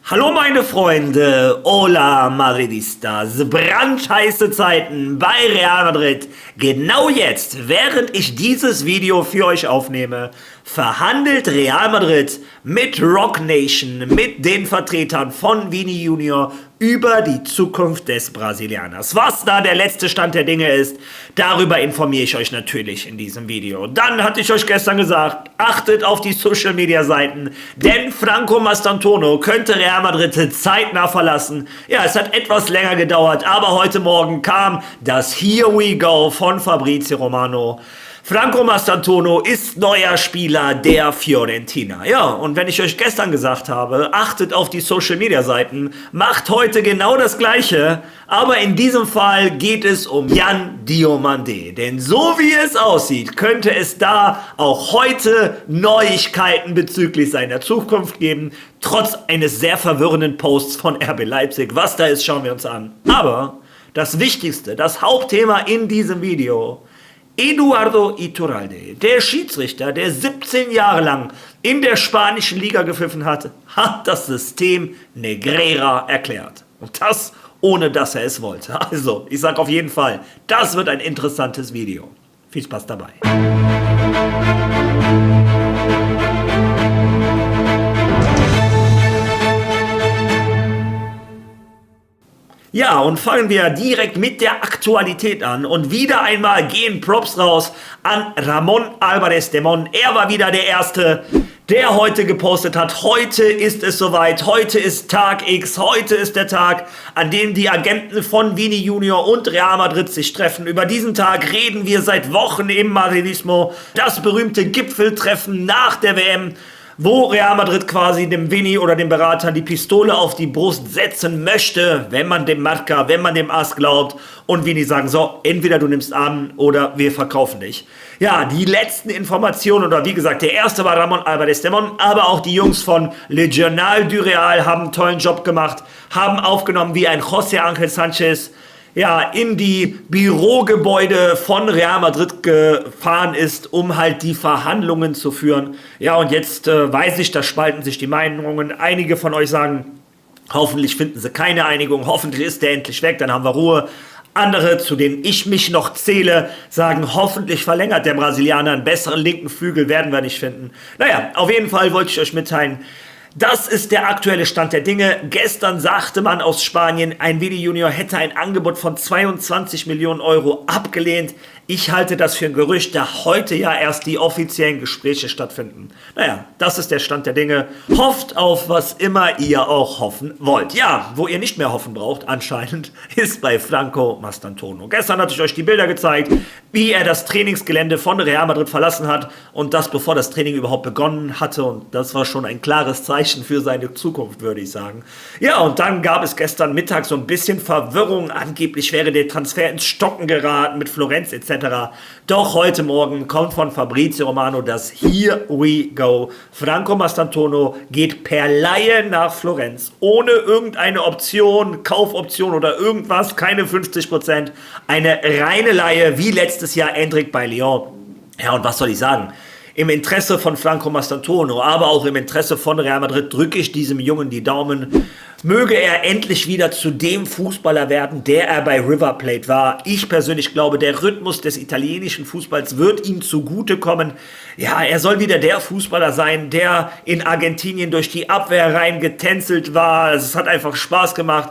Hallo meine Freunde, hola Madridistas, brandheiße Zeiten bei Real Madrid. Genau jetzt, während ich dieses Video für euch aufnehme, verhandelt Real Madrid mit Roc Nation, mit den Vertretern von Vini Junior über die Zukunft des Brasilianers. Was da der letzte Stand der Dinge ist, darüber informiere ich euch natürlich in diesem Video. Dann hatte ich euch gestern gesagt, achtet auf die Social Media Seiten, denn Franco Mastantuono könnte Real Madrid zeitnah verlassen. Ja, es hat etwas länger gedauert, aber heute Morgen kam das Here We Go von Fabrizio Romano. Franco Mastantuono ist neuer Spieler der Fiorentina. Ja, und wenn ich euch gestern gesagt habe, achtet auf die Social Media Seiten, macht heute genau das Gleiche. Aber in diesem Fall geht es um Yan Diomande. Denn so wie es aussieht, könnte es da auch heute Neuigkeiten bezüglich seiner Zukunft geben. Trotz eines sehr verwirrenden Posts von RB Leipzig. Was da ist, schauen wir uns an. Aber das Wichtigste, das Hauptthema in diesem Video: Eduardo Iturralde, der Schiedsrichter, der 17 Jahre lang in der spanischen Liga gepfiffen hat, hat das System Negreira erklärt. Und das, ohne dass er es wollte. Also, ich sage auf jeden Fall, das wird ein interessantes Video. Viel Spaß dabei. Ja, und fangen wir direkt mit der Aktualität an. Und wieder einmal gehen Props raus an Ramon Álvarez Demón. Er war wieder der Erste, der heute gepostet hat: Heute ist es soweit, heute ist Tag X, heute ist der Tag, an dem die Agenten von Vini Junior und Real Madrid sich treffen. Über diesen Tag reden wir seit Wochen im Madridismo. Das berühmte Gipfeltreffen nach der WM, wo Real Madrid quasi dem Vini oder dem Berater die Pistole auf die Brust setzen möchte, wenn man dem Marca, wenn man dem As glaubt, und Vini sagen: So, entweder du nimmst an oder wir verkaufen dich. Ja, die letzten Informationen, oder wie gesagt, der erste war Ramon Álvarez Demón, aber auch die Jungs von Le Journal du Real haben einen tollen Job gemacht, haben aufgenommen, wie ein José Ángel Sánchez in die Bürogebäude von Real Madrid gefahren ist, um halt die Verhandlungen zu führen. Ja, und jetzt weiß ich, da spalten sich die Meinungen. Einige von euch sagen, hoffentlich finden sie keine Einigung, hoffentlich ist der endlich weg, dann haben wir Ruhe. Andere, zu denen ich mich noch zähle, sagen, hoffentlich verlängert der Brasilianer, einen besseren linken Flügel werden wir nicht finden. Naja, auf jeden Fall wollte ich euch mitteilen, das ist der aktuelle Stand der Dinge. Gestern sagte man aus Spanien, ein Vini Junior hätte ein Angebot von 22 Millionen Euro abgelehnt. Ich halte das für ein Gerücht, da heute ja erst die offiziellen Gespräche stattfinden. Naja, das ist der Stand der Dinge. Hofft auf was immer ihr auch hoffen wollt. Ja, wo ihr nicht mehr hoffen braucht, anscheinend, ist bei Franco Mastantuono. Gestern hatte ich euch die Bilder gezeigt, wie er das Trainingsgelände von Real Madrid verlassen hat, und das bevor das Training überhaupt begonnen hatte, und das war schon ein klares Zeichen für seine Zukunft, würde ich sagen. Ja, und dann gab es gestern Mittag so ein bisschen Verwirrung. Angeblich wäre der Transfer ins Stocken geraten mit Florenz etc. Doch heute Morgen kommt von Fabrizio Romano das Here We Go. Franco Mastantuono geht per Leihe nach Florenz, ohne irgendeine Option, Kaufoption oder irgendwas, keine 50%, eine reine Leihe, wie letztes Jahr Endrick bei Lyon. Ja, und was soll ich sagen? Im Interesse von Franco Mastantuono, aber auch im Interesse von Real Madrid drücke ich diesem Jungen die Daumen. Möge er endlich wieder zu dem Fußballer werden, der er bei River Plate war. Ich persönlich glaube, der Rhythmus des italienischen Fußballs wird ihm zugutekommen. Ja, er soll wieder der Fußballer sein, der in Argentinien durch die Abwehr reingetänzelt war. Es hat einfach Spaß gemacht.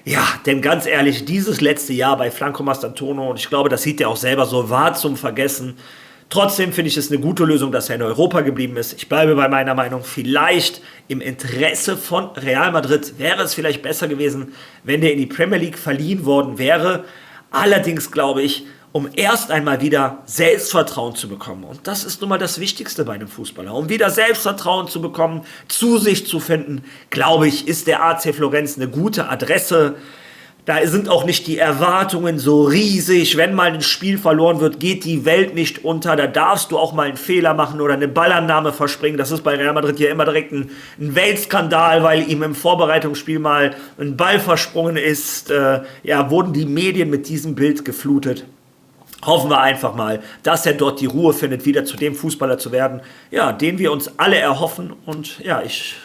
Ja, denn ganz ehrlich, dieses letzte Jahr bei Franco Mastantuono, und ich glaube, das sieht er auch selber so, war zum Vergessen. Trotzdem finde ich es eine gute Lösung, dass er in Europa geblieben ist. Ich bleibe bei meiner Meinung. Vielleicht im Interesse von Real Madrid wäre es vielleicht besser gewesen, wenn der in die Premier League verliehen worden wäre. Allerdings glaube ich, um erst einmal wieder Selbstvertrauen zu bekommen. Und das ist nun mal das Wichtigste bei einem Fußballer. Um wieder Selbstvertrauen zu bekommen, zu sich zu finden, glaube ich, ist der AC Florenz eine gute Adresse. Da sind auch nicht die Erwartungen so riesig. Wenn mal ein Spiel verloren wird, geht die Welt nicht unter. Da darfst du auch mal einen Fehler machen oder eine Ballannahme verspringen. Das ist bei Real Madrid ja immer direkt ein Weltskandal, weil ihm im Vorbereitungsspiel mal ein Ball versprungen ist. Wurden die Medien mit diesem Bild geflutet. Hoffen wir einfach mal, dass er dort die Ruhe findet, wieder zu dem Fußballer zu werden, ja, den wir uns alle erhoffen. Und ja, ich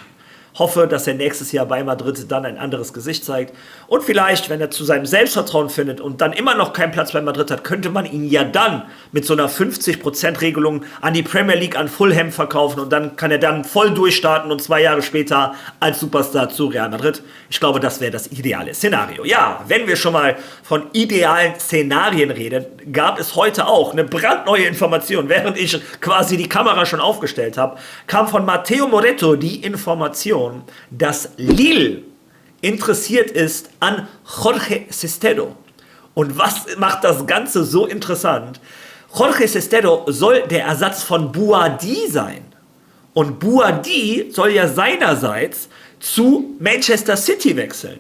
hoffe, dass er nächstes Jahr bei Madrid dann ein anderes Gesicht zeigt. Und vielleicht, wenn er zu seinem Selbstvertrauen findet und dann immer noch keinen Platz bei Madrid hat, könnte man ihn ja dann mit so einer 50%-Regelung an die Premier League, an Fulham verkaufen und dann kann er dann voll durchstarten und 2 Jahre später als Superstar zu Real Madrid. Ich glaube, das wäre das ideale Szenario. Ja, wenn wir schon mal von idealen Szenarien reden, gab es heute auch eine brandneue Information. Während ich quasi die Kamera schon aufgestellt habe, kam von Matteo Moretto die Information, dass Lille interessiert ist an Jorge Sestero. Und was macht das Ganze so interessant? Jorge Sestero soll der Ersatz von Boadi sein. Und Boadi soll ja seinerseits zu Manchester City wechseln.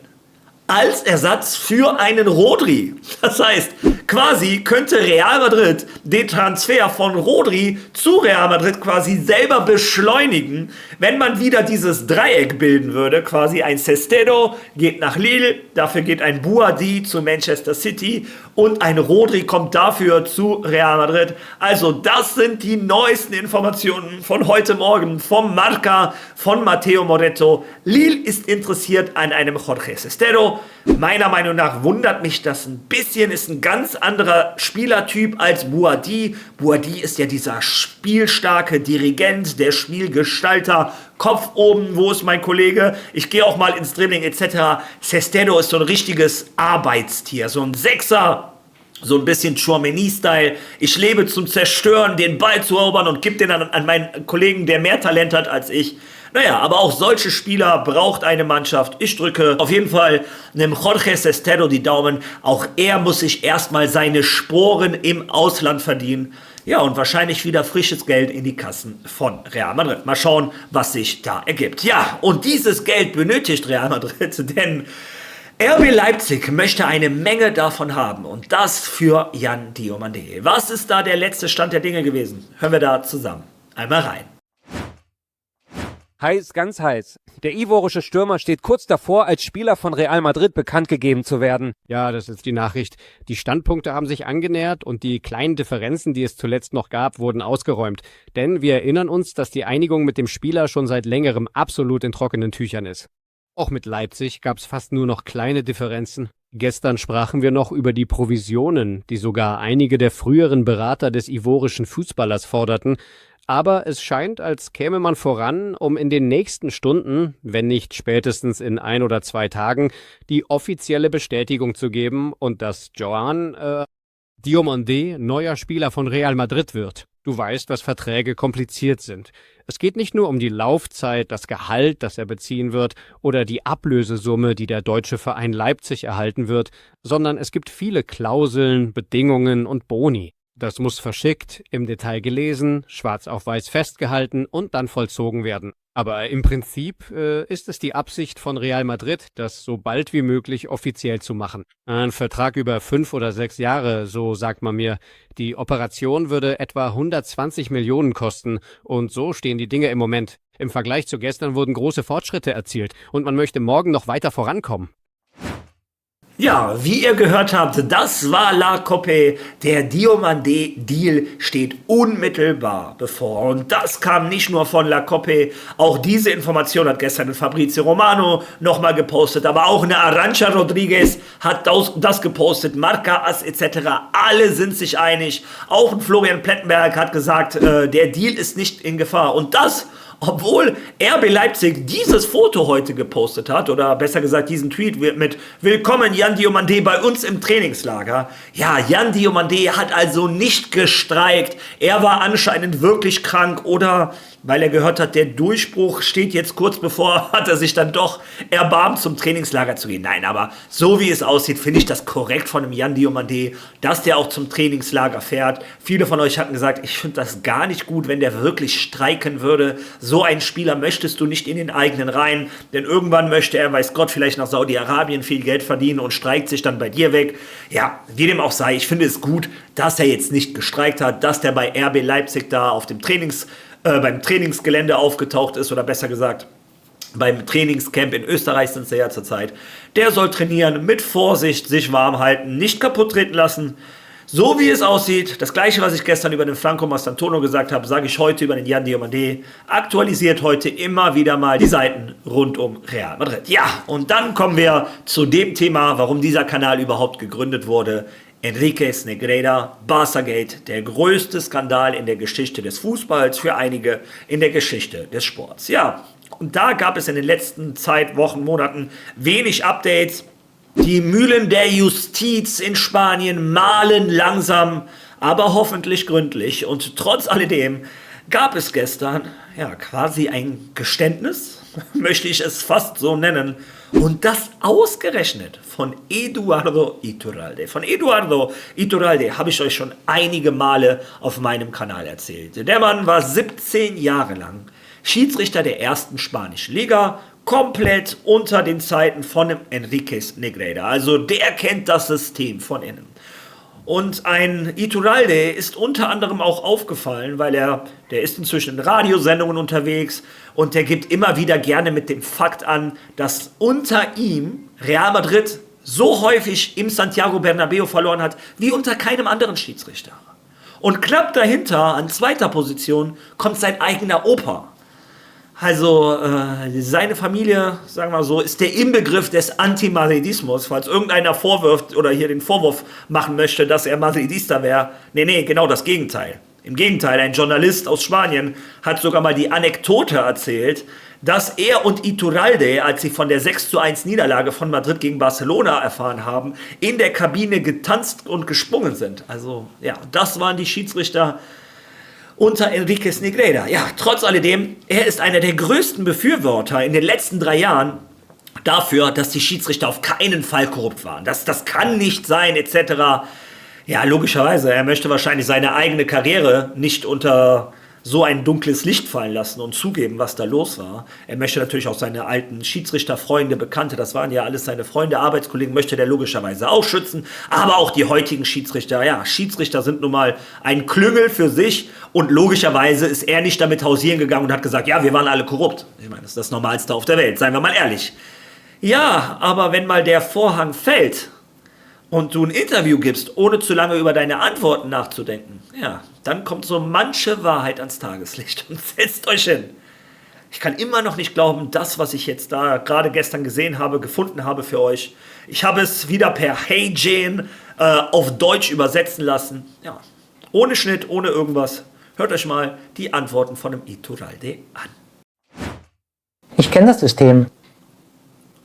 Als Ersatz für einen Rodri. Das heißt, quasi könnte Real Madrid den Transfer von Rodri zu Real Madrid quasi selber beschleunigen, wenn man wieder dieses Dreieck bilden würde. Quasi ein Sestero geht nach Lille, dafür geht ein Boadi zu Manchester City und ein Rodri kommt dafür zu Real Madrid. Also das sind die neuesten Informationen von heute Morgen vom Marca, von Matteo Moretto. Lille ist interessiert an einem Jorge Sestero. Meiner Meinung nach wundert mich das ein bisschen, ist ein ganz anderer Spielertyp als Boadi. Boadi ist ja dieser spielstarke Dirigent, der Spielgestalter, Kopf oben, wo ist mein Kollege? Ich gehe auch mal ins Dribbling etc. Sestero ist so ein richtiges Arbeitstier, so ein Sechser, so ein bisschen Tchouaméni-Style. Ich lebe zum Zerstören, den Ball zu erobern und gebe den an meinen Kollegen, der mehr Talent hat als ich. Naja, aber auch solche Spieler braucht eine Mannschaft. Ich drücke auf jeden Fall einem Jorge Sestero die Daumen. Auch er muss sich erstmal seine Sporen im Ausland verdienen. Ja, und wahrscheinlich wieder frisches Geld in die Kassen von Real Madrid. Mal schauen, was sich da ergibt. Ja, und dieses Geld benötigt Real Madrid, denn RB Leipzig möchte eine Menge davon haben und das für Yan Diomandé. Was ist da der letzte Stand der Dinge gewesen? Hören wir da zusammen einmal rein. Heiß, ganz heiß. Der ivorische Stürmer steht kurz davor, als Spieler von Real Madrid bekannt gegeben zu werden. Ja, das ist die Nachricht. Die Standpunkte haben sich angenähert und die kleinen Differenzen, die es zuletzt noch gab, wurden ausgeräumt. Denn wir erinnern uns, dass die Einigung mit dem Spieler schon seit längerem absolut in trockenen Tüchern ist. Auch mit Leipzig gab es fast nur noch kleine Differenzen. Gestern sprachen wir noch über die Provisionen, die sogar einige der früheren Berater des ivorischen Fußballers forderten. Aber es scheint, als käme man voran, um in den nächsten Stunden, wenn nicht spätestens in 1 oder 2 Tagen, die offizielle Bestätigung zu geben und dass Joan Diomandé neuer Spieler von Real Madrid wird. Du weißt, dass Verträge kompliziert sind. Es geht nicht nur um die Laufzeit, das Gehalt, das er beziehen wird, oder die Ablösesumme, die der deutsche Verein Leipzig erhalten wird, sondern es gibt viele Klauseln, Bedingungen und Boni. Das muss verschickt, im Detail gelesen, schwarz auf weiß festgehalten und dann vollzogen werden. Aber im Prinzip ist es die Absicht von Real Madrid, das so bald wie möglich offiziell zu machen. Ein Vertrag über 5 oder 6 Jahre, so sagt man mir. Die Operation würde etwa 120 Millionen kosten und so stehen die Dinge im Moment. Im Vergleich zu gestern wurden große Fortschritte erzielt und man möchte morgen noch weiter vorankommen. Ja, wie ihr gehört habt, das war La Coppe. Der Diomandé-Deal steht unmittelbar bevor. Und das kam nicht nur von La Coppe. Auch diese Information hat gestern Fabrizio Romano nochmal gepostet. Aber auch eine Arantxa Rodriguez hat das gepostet. Marca, As etc. Alle sind sich einig. Auch ein Florian Plettenberg hat gesagt, der Deal ist nicht in Gefahr. Und das, obwohl RB Leipzig dieses Foto heute gepostet hat, oder besser gesagt diesen Tweet mit Willkommen Yan Diomandé bei uns im Trainingslager. Ja, Yan Diomandé hat also nicht gestreikt. Er war anscheinend wirklich krank oder, weil er gehört hat, der Durchbruch steht jetzt kurz bevor, hat er sich dann doch erbarmt, zum Trainingslager zu gehen. Nein, aber so wie es aussieht, finde ich das korrekt von dem Yan Diomandé, dass der auch zum Trainingslager fährt. Viele von euch hatten gesagt, ich finde das gar nicht gut, wenn der wirklich streiken würde. So einen Spieler möchtest du nicht in den eigenen Reihen, denn irgendwann möchte er, weiß Gott, vielleicht nach Saudi-Arabien viel Geld verdienen und streikt sich dann bei dir weg. Ja, wie dem auch sei, ich finde es gut, dass er jetzt nicht gestreikt hat, dass der bei RB Leipzig da auf dem beim Trainingsgelände aufgetaucht ist, oder besser gesagt, beim Trainingscamp in Österreich sind sie ja zurzeit. Der soll trainieren, mit Vorsicht sich warm halten, nicht kaputt treten lassen. So wie es aussieht, das gleiche, was ich gestern über den Franco Mastantuono gesagt habe, sage ich heute über den Yan Diomandé. Aktualisiert heute immer wieder mal die Seiten rund um Real Madrid. Ja, und dann kommen wir zu dem Thema, warum dieser Kanal überhaupt gegründet wurde. Enriquez Negreira, Barçagate, der größte Skandal in der Geschichte des Fußballs, für einige in der Geschichte des Sports. Ja, und da gab es in den letzten Wochen, Monaten wenig Updates. Die Mühlen der Justiz in Spanien mahlen langsam, aber hoffentlich gründlich. Und trotz alledem gab es gestern ja quasi ein Geständnis, möchte ich es fast so nennen, und das ausgerechnet von Eduardo Iturralde. Von Eduardo Iturralde habe ich euch schon einige Male auf meinem Kanal erzählt. Der Mann war 17 Jahre lang Schiedsrichter der ersten spanischen Liga, komplett unter den Zeiten von dem Enriquez Negreira. Also der kennt das System von innen. Und ein Iturralde ist unter anderem auch aufgefallen, weil der ist inzwischen in Radiosendungen unterwegs und der gibt immer wieder gerne mit dem Fakt an, dass unter ihm Real Madrid so häufig im Santiago Bernabéu verloren hat, wie unter keinem anderen Schiedsrichter. Und knapp dahinter, an zweiter Position, kommt sein eigener Opa. Also seine Familie, sagen wir mal so, ist der Inbegriff des Anti-Madridismus, falls irgendeiner vorwirft oder hier den Vorwurf machen möchte, dass er Madridista wäre. Nee, genau das Gegenteil. Im Gegenteil, ein Journalist aus Spanien hat sogar mal die Anekdote erzählt, dass er und Iturralde, als sie von der 6:1 Niederlage von Madrid gegen Barcelona erfahren haben, in der Kabine getanzt und gesprungen sind. Also ja, das waren die Schiedsrichter unter Enriquez Negreira. Ja, trotz alledem, er ist einer der größten Befürworter in den letzten 3 Jahren dafür, dass die Schiedsrichter auf keinen Fall korrupt waren. Das kann nicht sein, etc. Ja, logischerweise, er möchte wahrscheinlich seine eigene Karriere nicht unter so ein dunkles Licht fallen lassen und zugeben, was da los war. Er möchte natürlich auch seine alten Schiedsrichterfreunde, Bekannte, das waren ja alles seine Freunde, Arbeitskollegen, möchte der logischerweise auch schützen, aber auch die heutigen Schiedsrichter. Ja, Schiedsrichter sind nun mal ein Klüngel für sich und logischerweise ist er nicht damit hausieren gegangen und hat gesagt, ja, wir waren alle korrupt. Ich meine, das ist das Normalste auf der Welt, seien wir mal ehrlich. Ja, aber wenn mal der Vorhang fällt und du ein Interview gibst, ohne zu lange über deine Antworten nachzudenken, ja, dann kommt so manche Wahrheit ans Tageslicht und setzt euch hin. Ich kann immer noch nicht glauben, das, was ich jetzt da gerade gestern gesehen habe, gefunden habe für euch. Ich habe es wieder per Hey Jane auf Deutsch übersetzen lassen. Ja, ohne Schnitt, ohne irgendwas. Hört euch mal die Antworten von dem Iturralde an. Ich kenne das System.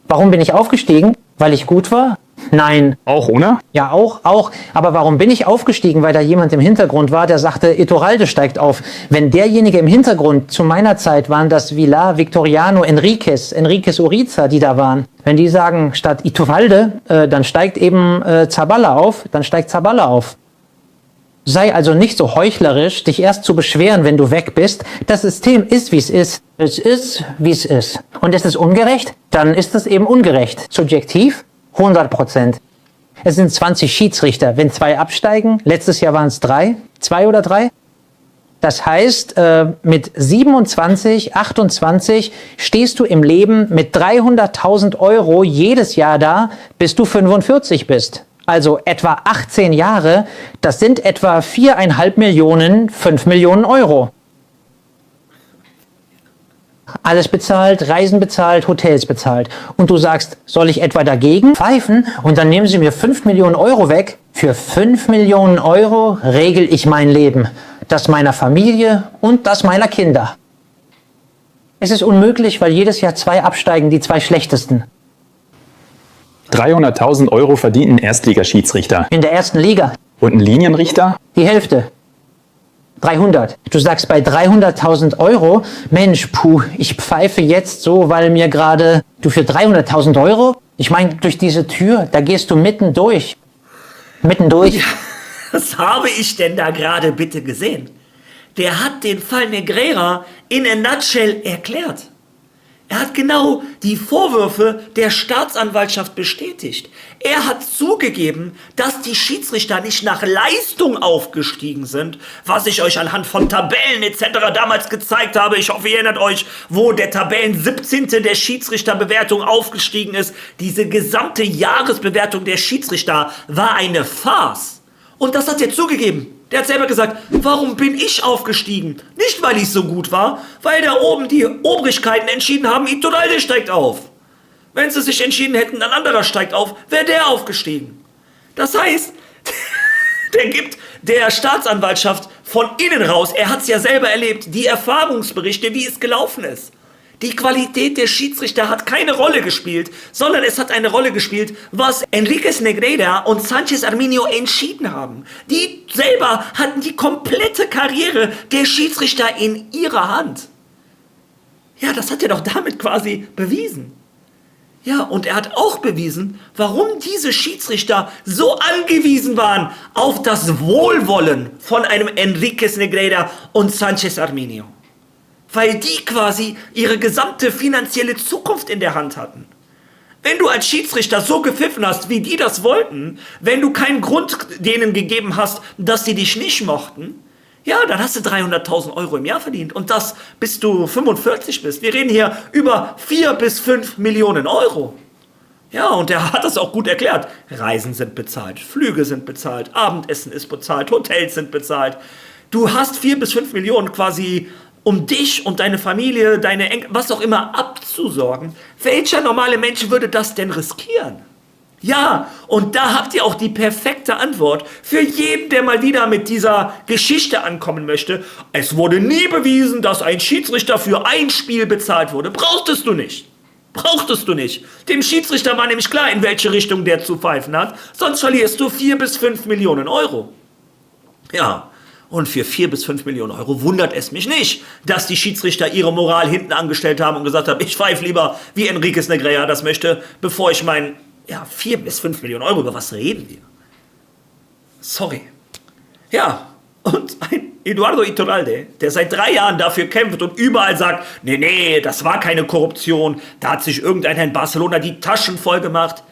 Warum bin ich aufgestiegen? Weil ich gut war? Nein. Auch ohne? Ja, auch. Aber warum bin ich aufgestiegen? Weil da jemand im Hintergrund war, der sagte, Iturralde steigt auf. Wenn derjenige im Hintergrund, zu meiner Zeit waren das Villar, Victoriano, Enriquez Uriza, die da waren. Wenn die sagen, statt Iturralde, dann steigt eben Zabala auf, dann steigt Zabala auf. Sei also nicht so heuchlerisch, dich erst zu beschweren, wenn du weg bist. Das System ist, wie es ist. Es ist, wie es ist. Und ist es ungerecht? Dann ist es eben ungerecht. Subjektiv? 100%. Es sind 20 Schiedsrichter. Wenn 2 absteigen, letztes Jahr waren es 3, 2 oder 3. Das heißt, mit 27, 28 stehst du im Leben mit 300.000 Euro jedes Jahr da, bis du 45 bist. Also etwa 18 Jahre, das sind etwa 4,5 Millionen, 5 Millionen Euro. Alles bezahlt, Reisen bezahlt, Hotels bezahlt. Und du sagst, soll ich etwa dagegen pfeifen? Und dann nehmen sie mir 5 Millionen Euro weg. Für 5 Millionen Euro regel ich mein Leben. Das meiner Familie und das meiner Kinder. Es ist unmöglich, weil jedes Jahr 2 absteigen, die 2 schlechtesten. 300.000 Euro verdient ein Erstligaschiedsrichter. In der ersten Liga. Und ein Linienrichter? Die Hälfte. 300. Du sagst bei 300.000 Euro, Mensch, ich pfeife jetzt so, weil mir gerade, du für 300.000 Euro? Ich meine, durch diese Tür, da gehst du mitten durch. Mittendurch. Ja, was habe ich denn da gerade bitte gesehen? Der hat den Fall Negreira in a nutshell erklärt. Er hat genau die Vorwürfe der Staatsanwaltschaft bestätigt. Er hat zugegeben, dass die Schiedsrichter nicht nach Leistung aufgestiegen sind, was ich euch anhand von Tabellen etc. damals gezeigt habe. Ich hoffe, ihr erinnert euch, wo der Tabellen 17. der Schiedsrichterbewertung aufgestiegen ist. Diese gesamte Jahresbewertung der Schiedsrichter war eine Farce. Und das hat er zugegeben. Der hat selber gesagt, warum bin ich aufgestiegen? Nicht, weil ich so gut war, weil da oben die Obrigkeiten entschieden haben, Iturralde steigt auf. Wenn sie sich entschieden hätten, ein anderer steigt auf, wäre der aufgestiegen. Das heißt, der gibt der Staatsanwaltschaft von innen raus, er hat es ja selber erlebt, die Erfahrungsberichte, wie es gelaufen ist. Die Qualität der Schiedsrichter hat keine Rolle gespielt, sondern es hat eine Rolle gespielt, was Enriquez Negreira und Sánchez Arminio entschieden haben. Die selber hatten die komplette Karriere der Schiedsrichter in ihrer Hand. Ja, das hat er doch damit quasi bewiesen. Ja, und er hat auch bewiesen, warum diese Schiedsrichter so angewiesen waren auf das Wohlwollen von einem Enriquez Negreira und Sánchez Arminio. Weil die quasi ihre gesamte finanzielle Zukunft in der Hand hatten. Wenn du als Schiedsrichter so gepfiffen hast, wie die das wollten, wenn du keinen Grund denen gegeben hast, dass sie dich nicht mochten, ja, dann hast du 300.000 Euro im Jahr verdient. Und das, bis du 45 bist. Wir reden hier über 4 bis 5 Millionen Euro. Ja, und er hat das auch gut erklärt. Reisen sind bezahlt, Flüge sind bezahlt, Abendessen ist bezahlt, Hotels sind bezahlt. Du hast 4 bis 5 Millionen quasi, um dich und deine Familie, deine Enkel, was auch immer abzusorgen. Welcher normale Mensch würde das denn riskieren? Ja, und da habt ihr auch die perfekte Antwort für jeden, der mal wieder mit dieser Geschichte ankommen möchte. Es wurde nie bewiesen, dass ein Schiedsrichter für ein Spiel bezahlt wurde. Brauchtest du nicht. Brauchtest du nicht. Dem Schiedsrichter war nämlich klar, in welche Richtung der zu pfeifen hat. Sonst verlierst du 4 bis 5 Millionen Euro. Ja, und für 4 bis 5 Millionen Euro wundert es mich nicht, dass die Schiedsrichter ihre Moral hinten angestellt haben und gesagt haben, ich pfeife lieber, wie Enriquez Negreira das möchte, bevor ich 4 bis 5 Millionen Euro, über was reden wir? Sorry. Ja, und ein Eduardo Iturralde, der seit 3 Jahren dafür kämpft und überall sagt, nee, das war keine Korruption, da hat sich irgendeiner in Barcelona die Taschen voll gemacht.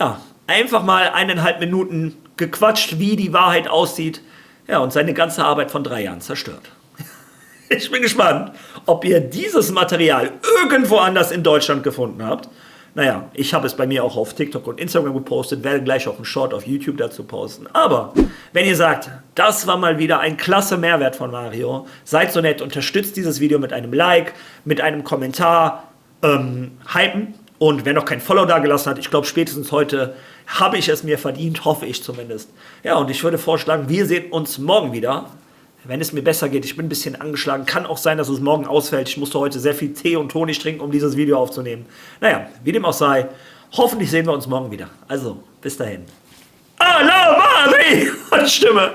Ja, einfach mal 1,5 Minuten gequatscht, wie die Wahrheit aussieht. Ja, und seine ganze Arbeit von 3 Jahren zerstört. Ich bin gespannt, ob ihr dieses Material irgendwo anders in Deutschland gefunden habt. Naja, ich habe es bei mir auch auf TikTok und Instagram gepostet, werde gleich auch einen Short auf YouTube dazu posten. Aber wenn ihr sagt, das war mal wieder ein klasse Mehrwert von Mario, seid so nett, unterstützt dieses Video mit einem Like, mit einem Kommentar, hypen. Und wer noch kein Follow da gelassen hat, ich glaube spätestens heute habe ich es mir verdient, hoffe ich zumindest. Ja, und ich würde vorschlagen, wir sehen uns morgen wieder. Wenn es mir besser geht, ich bin ein bisschen angeschlagen, kann auch sein, dass es morgen ausfällt. Ich musste heute sehr viel Tee und Honig trinken, um dieses Video aufzunehmen. Naja, wie dem auch sei, hoffentlich sehen wir uns morgen wieder. Also, bis dahin. Alabari! Und Stimme!